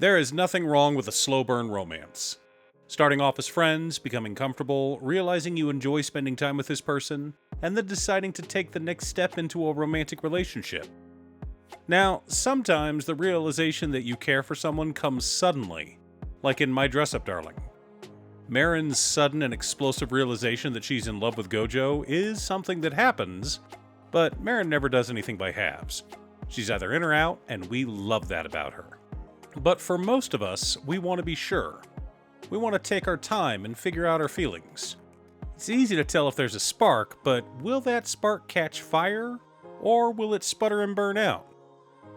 There is nothing wrong with a slow burn romance. Starting off as friends, becoming comfortable, realizing you enjoy spending time with this person, and then deciding to take the next step into a romantic relationship. Now, sometimes the realization that you care for someone comes suddenly, like in My Dress Up Darling. Marin's sudden and explosive realization that she's in love with Gojo is something that happens, but Marin never does anything by halves. She's either in or out, and we love that about her. But for most of us, we want to be sure. We want to take our time and figure out our feelings. It's easy to tell if there's a spark, but will that spark catch fire? Or will it sputter and burn out?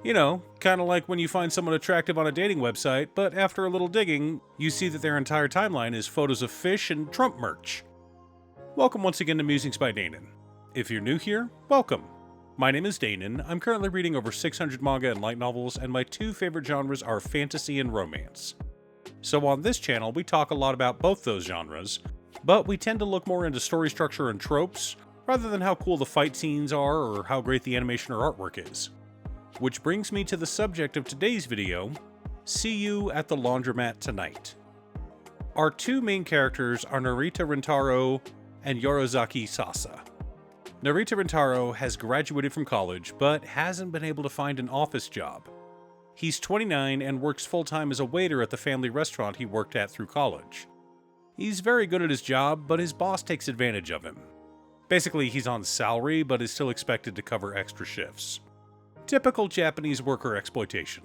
You know, kind of like when you find someone attractive on a dating website, but after a little digging, you see that their entire timeline is photos of fish and Trump merch. Welcome once again to Musings by Danon. If you're new here, welcome. My name is Danon. I'm currently reading over 600 manga and light novels, and my two favorite genres are fantasy and romance. So on this channel, we talk a lot about both those genres, but we tend to look more into story structure and tropes, rather than how cool the fight scenes are or how great the animation or artwork is. Which brings me to the subject of today's video: see you at the laundromat tonight. Our two main characters are Narita Rintaro and Yorozaki Sasa. Narita Rintaro has graduated from college, but hasn't been able to find an office job. He's 29 and works full-time as a waiter at the family restaurant he worked at through college. He's very good at his job, but his boss takes advantage of him. Basically, he's on salary, but is still expected to cover extra shifts. Typical Japanese worker exploitation.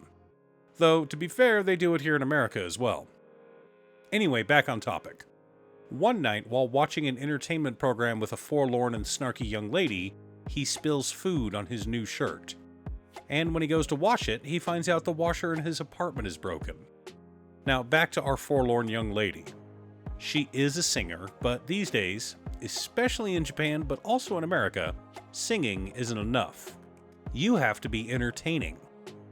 Though, to be fair, they do it here in America as well. Anyway, back on topic. One night, while watching an entertainment program with a forlorn and snarky young lady, he spills food on his new shirt. And when he goes to wash it, he finds out the washer in his apartment is broken. Now, back to our forlorn young lady. She is a singer, but these days, especially in Japan but also in America, singing isn't enough. You have to be entertaining.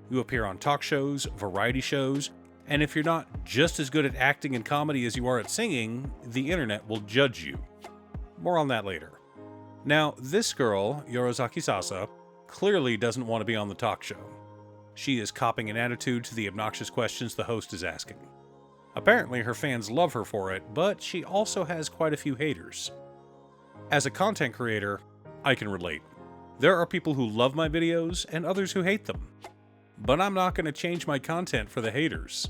You appear on talk shows, variety shows, and if you're not just as good at acting and comedy as you are at singing, the internet will judge you. More on that later. Now, this girl, Yorozaki Sasa, clearly doesn't want to be on the talk show. She is copping an attitude to the obnoxious questions the host is asking. Apparently her fans love her for it, but she also has quite a few haters. As a content creator, I can relate. There are people who love my videos and others who hate them. But I'm not going to change my content for the haters.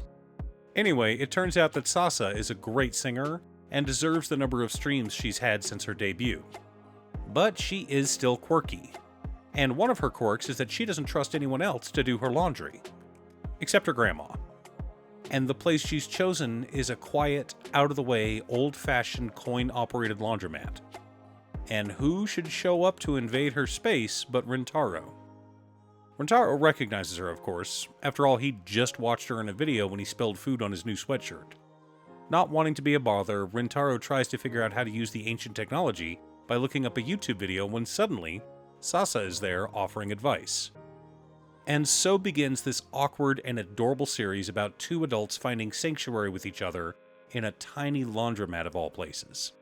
Anyway, it turns out that Sasa is a great singer and deserves the number of streams she's had since her debut. But she is still quirky. And one of her quirks is that she doesn't trust anyone else to do her laundry. Except her grandma. And the place she's chosen is a quiet, out-of-the-way, old-fashioned coin-operated laundromat. And who should show up to invade her space but Rintaro? Rintaro recognizes her, of course. After all, he just watched her in a video when he spilled food on his new sweatshirt. Not wanting to be a bother, Rintaro tries to figure out how to use the ancient technology by looking up a YouTube video when suddenly, Sasa is there offering advice. And so begins this awkward and adorable series about two adults finding sanctuary with each other in a tiny laundromat of all places.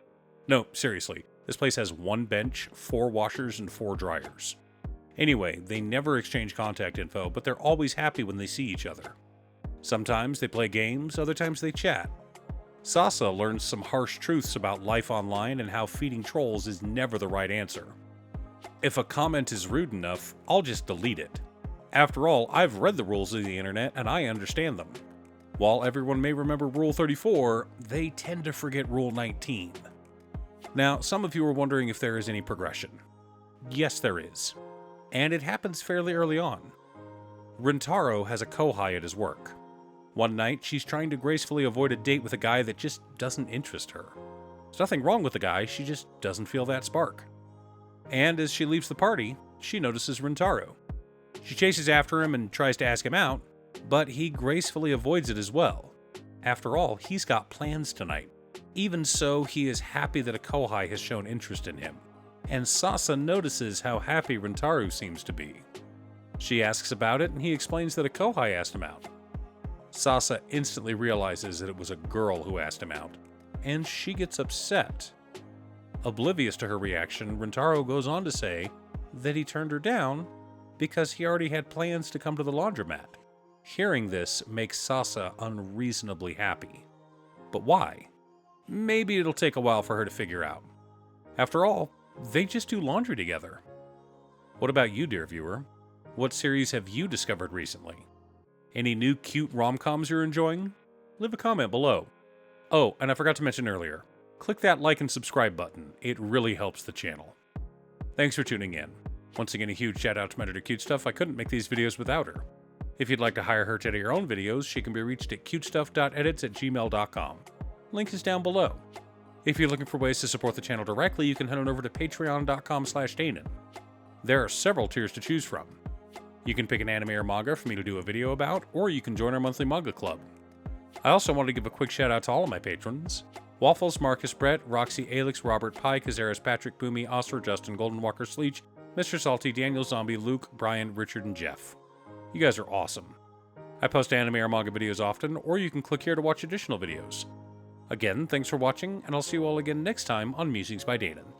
No, seriously, this place has one bench, 4 washers, and 4 dryers. Anyway, they never exchange contact info, but they're always happy when they see each other. Sometimes they play games, other times they chat. Sasa learns some harsh truths about life online and how feeding trolls is never the right answer. If a comment is rude enough, I'll just delete it. After all, I've read the rules of the internet and I understand them. While everyone may remember Rule 34, they tend to forget Rule 19. Now, some of you are wondering if there is any progression. Yes, there is. And it happens fairly early on. Rintaro has a kohai at his work. One night, she's trying to gracefully avoid a date with a guy that just doesn't interest her. There's nothing wrong with the guy, she just doesn't feel that spark. And as she leaves the party, she notices Rintaro. She chases after him and tries to ask him out, but he gracefully avoids it as well. After all, he's got plans tonight. Even so, he is happy that a kohai has shown interest in him. And Sasa notices how happy Rintaro seems to be. She asks about it, and he explains that a kohai asked him out. Sasa instantly realizes that it was a girl who asked him out, and she gets upset. Oblivious to her reaction, Rintaro goes on to say that he turned her down because he already had plans to come to the laundromat. Hearing this makes Sasa unreasonably happy. But why? Maybe it'll take a while for her to figure out. After all, they just do laundry together. What about you, dear viewer? What series have you discovered recently? Any new cute rom-coms you're enjoying? Leave a comment below. Oh, and I forgot to mention earlier, click that like and subscribe button. It really helps the channel. Thanks for tuning in. Once again, a huge shout out to my editor Cute Stuff. I couldn't make these videos without her. If you'd like to hire her to edit your own videos, she can be reached at cutestuff.edits@gmail.com. Link is down below. If you're looking for ways to support the channel directly, you can head on over to patreon.com/Danon. There are several tiers to choose from. You can pick an anime or manga for me to do a video about, or you can join our monthly manga club. I also want to give a quick shout out to all of my patrons: Waffles, Marcus, Brett, Roxy, Alex, Robert, Pye, Kazaris, Patrick, Boomy, Osler, Justin, Golden Walker, Sleech, Mr. Salty, Daniel Zombie, Luke, Brian, Richard, and Jeff. You guys are awesome. I post anime or manga videos often, or you can click here to watch additional videos. Again, thanks for watching, and I'll see you all again next time on Musings by Danon.